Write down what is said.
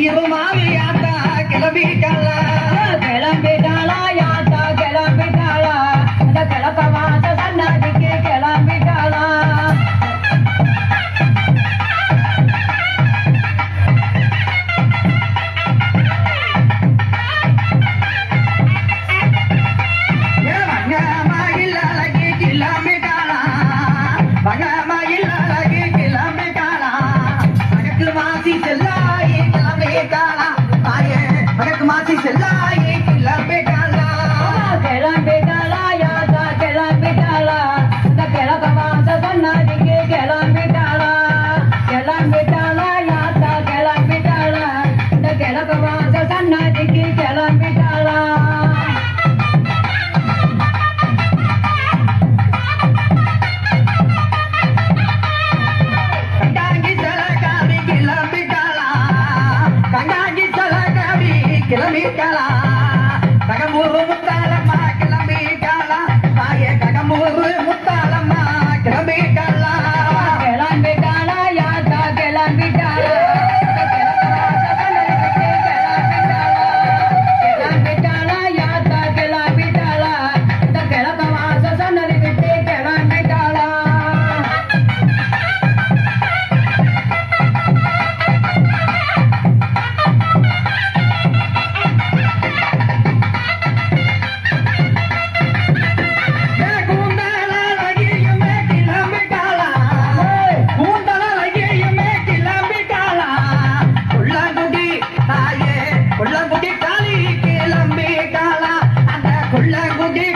இருமாவி யாத்தா கிளம்பிட்டாளா கிளம்பிட்டாளா யாத்தா கிளம்பிட்டாளா அந்த கிளப்ப வாச சன்னாதிக்கு கிளம்பிட்டாளா கிளம்பிட்டாளா யாத்தா கிளம்பிட்டாளா இந்த கிளப்ப வாச சன்னாதிக்கு கிளம்பிட்டாளா கிளம்பிட்டாளா யாத்தா கிளம்பிட்டாளா இந்த கிளப்ப வாச சன்னாதிக்கு கிளம்பிட்டாளா கிளம்பிட்டாளா கடம்பூர் முத்தாலம்மா கிளம்பிட்டாளா தாயே கடம்பூர் முத்தாலம்மா கிளம்பிட்டாளா கிளம்பிட்டாளா யாத்தா கிளம்பிட்டாளா கிளம்பிட்டாளா யாத்தா கிளம்பிட்டாளா இந்த கிழக்க வாச சன்னதி விட்டு கிளம்பிட்டாளா கொள்ளங்குடி